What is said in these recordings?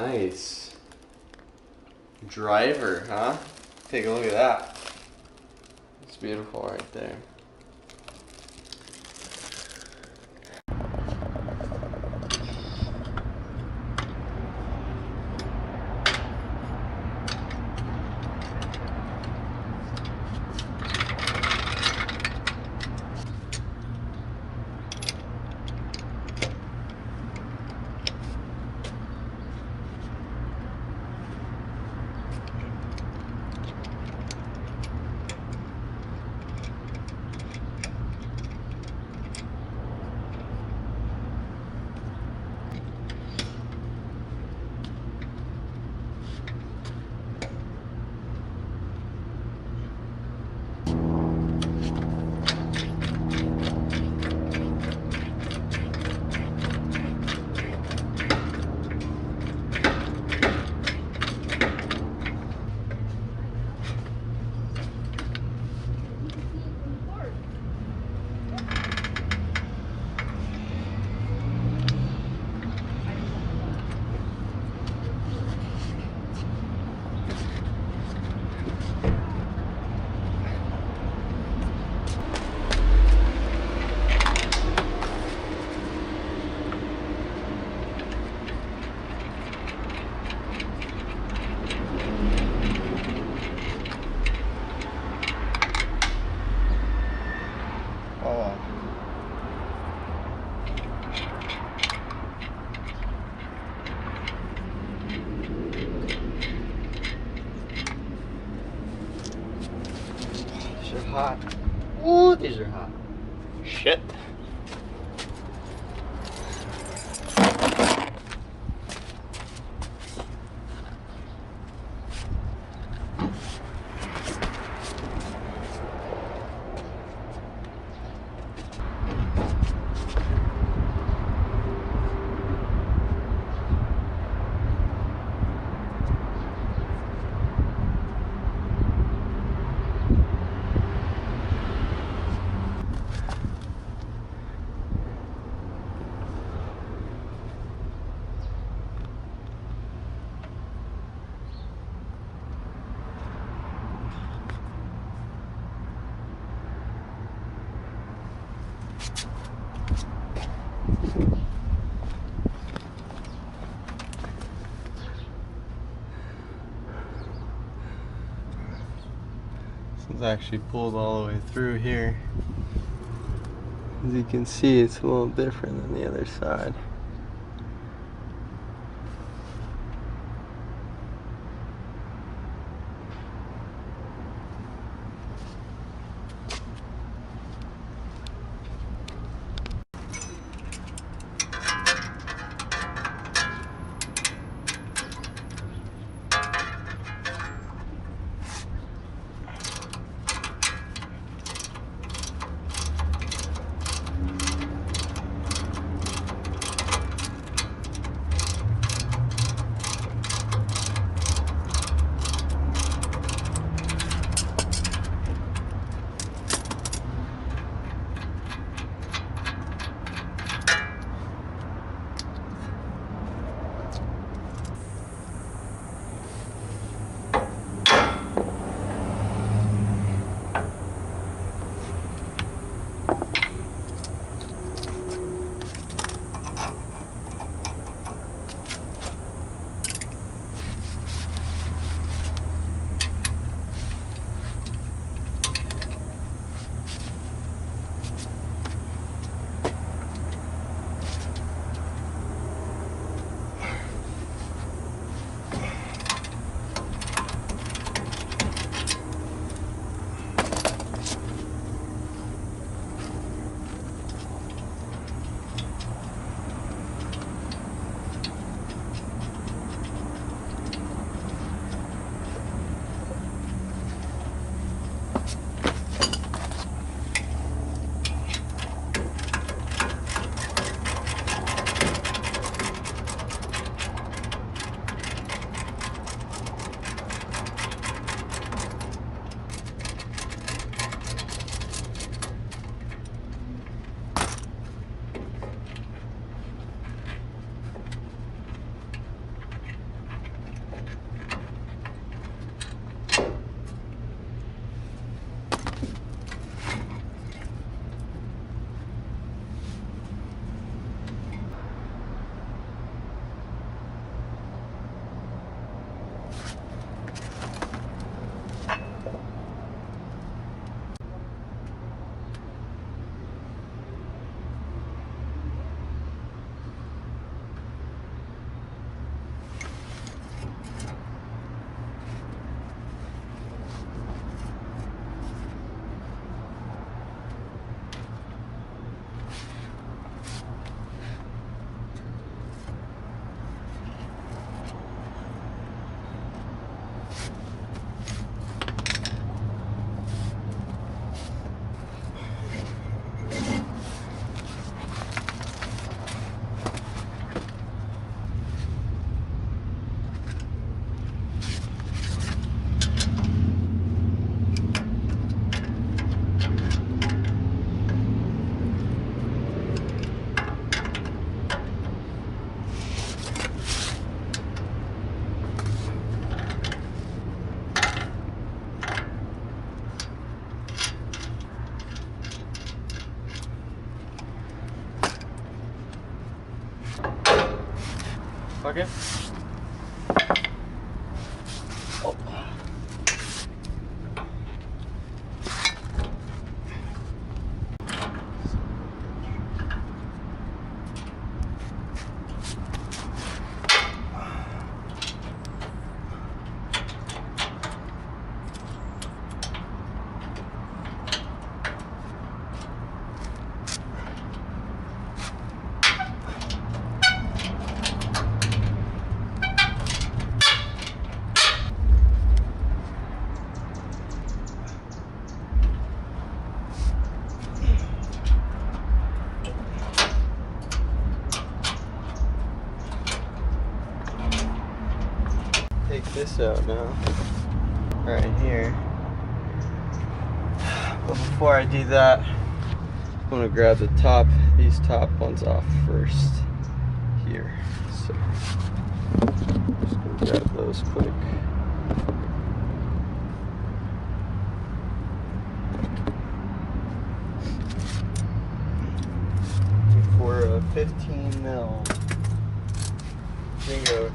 Nice. Driver, huh? Take a look at that. It's beautiful right there. Oh. These are hot. Ooh, these are hot. Shit. This one's actually pulled all the way through here. As you can see, it's a little different than the other side. Okay. Oh. Take this out now, right here. But before I do that, I'm gonna grab the top, these top ones off first here. So, just gonna grab those quick. For a 15 mil bingo.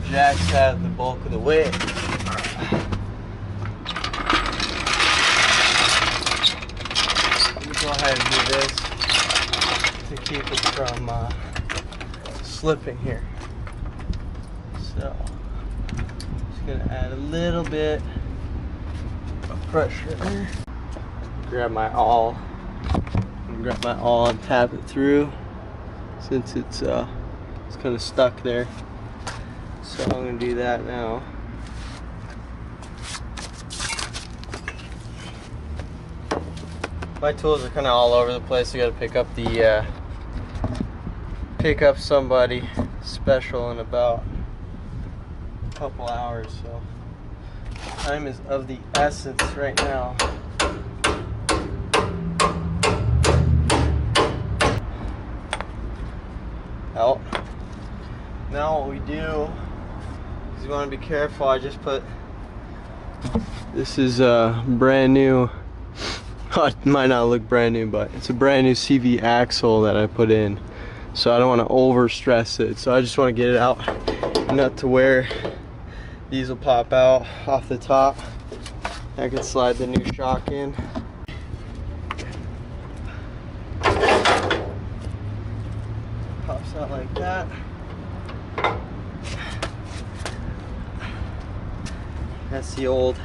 Jacks have the bulk of the weight. Let me go ahead and do this to keep it from slipping here. So, just gonna add a little bit of pressure. Grab my awl. And tap it through since it's kind of stuck there. So I'm going to do that now. My tools are kind of all over the place. I got to pick up somebody special in about a couple hours. So time is of the essence right now. Well, now what we do. You want to be careful. I just put, this is a brand new, it might not look brand new, but it's a brand new CV axle that I put in, so I don't want to over stress it. So I just want to get it out, not to where these will pop out off the top. I can slide the new shock in. Pops out like that. That's the old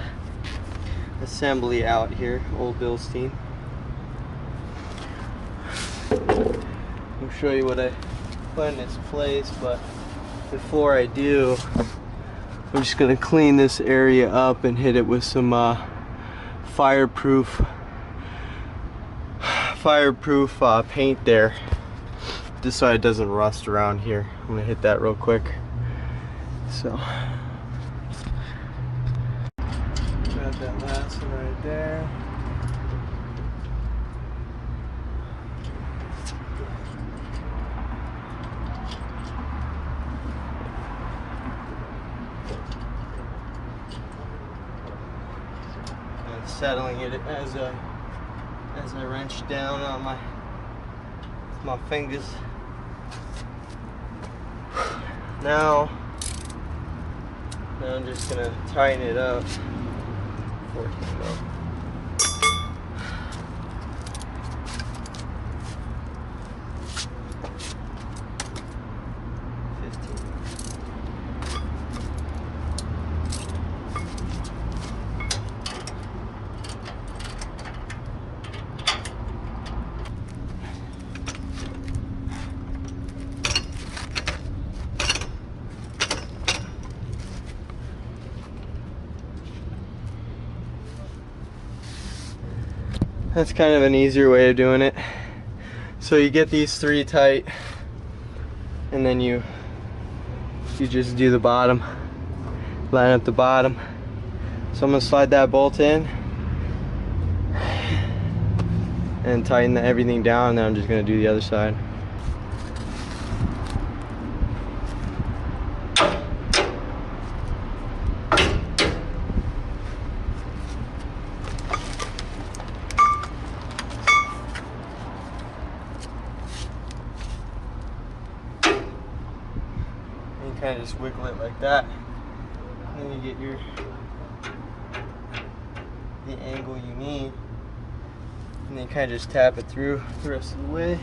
assembly out here, old Bilstein. I'll show you what I put in its place, but before I do, I'm just gonna clean this area up and hit it with some fireproof fireproof paint there, just so it doesn't rust around here. I'm gonna hit that real quick. So got that last one right there. And settling it as I wrench down on my fingers. Now I'm just gonna tighten it up. 14 though. That's kind of an easier way of doing it. So you get these three tight, and then you just do the bottom, line up the bottom. So I'm gonna slide that bolt in and tighten everything down, and then I'm just gonna do the other side. Kind of just wiggle it like that, and then you get the angle you need, and then kind of just tap it through the rest of the way.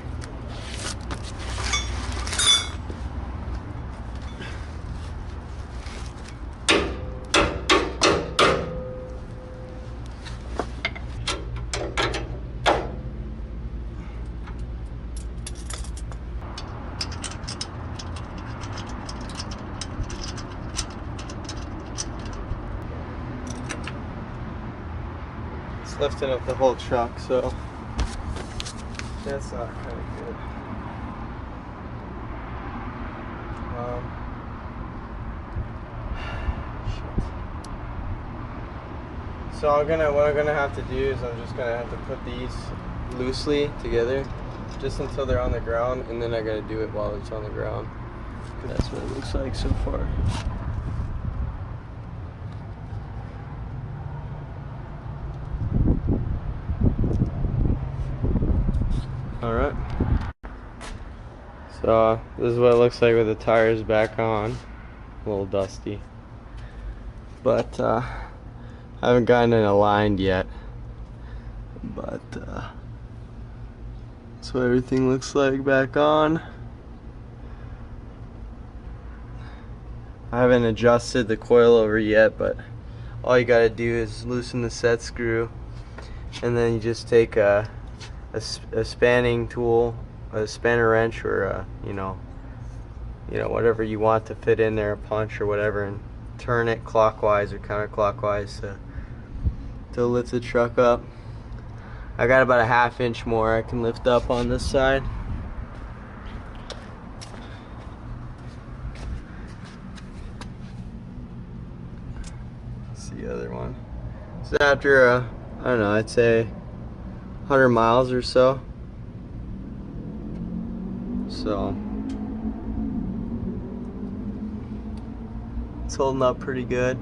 Lifting up the whole truck, so that's not kind of good. So what I'm gonna have to do is I'm just gonna have to put these loosely together just until they're on the ground, and then I gotta do it while it's on the ground. That's what it looks like so far. Alright, so this is what it looks like with the tires back on. A little dusty, but I haven't gotten it aligned yet, but that's what everything looks like back on. I haven't adjusted the coilover yet, but all you gotta do is loosen the set screw, and then you just take a spanning tool, a spanner wrench, or you know whatever you want to fit in there, a punch or whatever, and turn it clockwise or counterclockwise to lift the truck up. I got about a 1/2 inch more I can lift up on this side. That's the other one. So after I don't know, I'd say 100 miles or so. So it's holding up pretty good.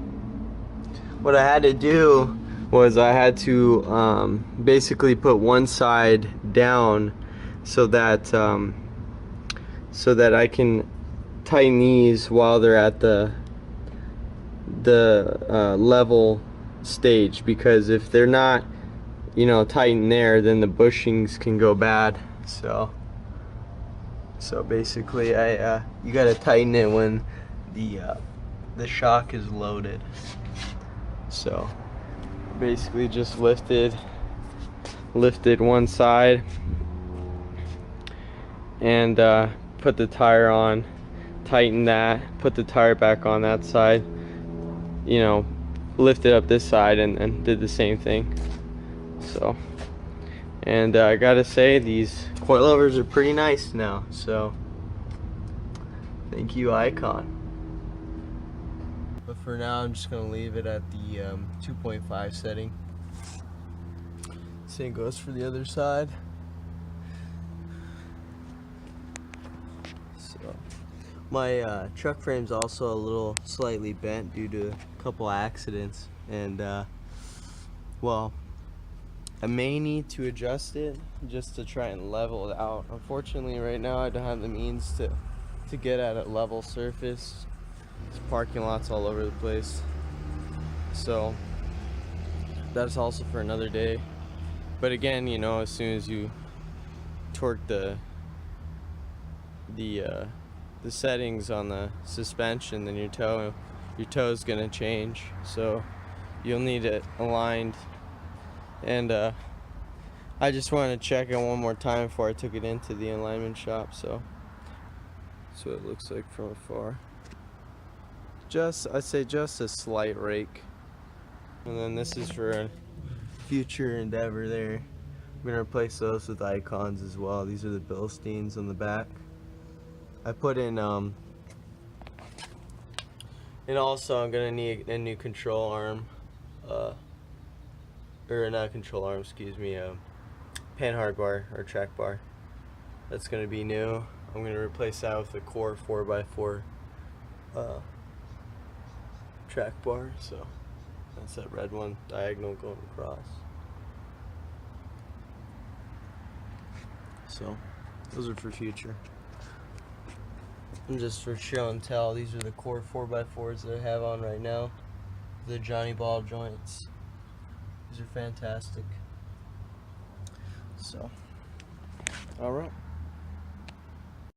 What I had to do was I had to basically put one side down so that I can tighten these while they're at the level stage, because if they're not tightened there, then the bushings can go bad. So basically you got to tighten it when the shock is loaded. So basically just lifted one side and put the tire on, tighten that, put the tire back on that side, lifted up this side and did the same thing. So And I gotta say, these coilovers are pretty nice now, so thank you, Icon. But for now, I'm just gonna leave it at the 2.5 setting. Same goes for the other side. So my truck frame's also a little slightly bent due to a couple accidents, and well, I may need to adjust it just to try and level it out. Unfortunately, right now I don't have the means to get at a level surface. There's parking lots all over the place, so that's also for another day. But again, you know, as soon as you torque the settings on the suspension, then your toe's gonna change, so you'll need it aligned. And I just wanted to check it one more time before I took it into the alignment shop. So that's what it looks like from afar. I'd say just a slight rake. And then this is for a future endeavor there. I'm gonna replace those with Icons as well. These are the Bilsteins on the back. I put in and also I'm gonna need a new control arm, or not control arm, excuse me, panhard bar or track bar. That's gonna be new. I'm gonna replace that with a core 4x4 track bar. So that's that red one, diagonal going across. So those are for future. And just for show and tell, these are the core 4x4s that I have on right now. The Johnny Ball joints. These are fantastic. So, alright.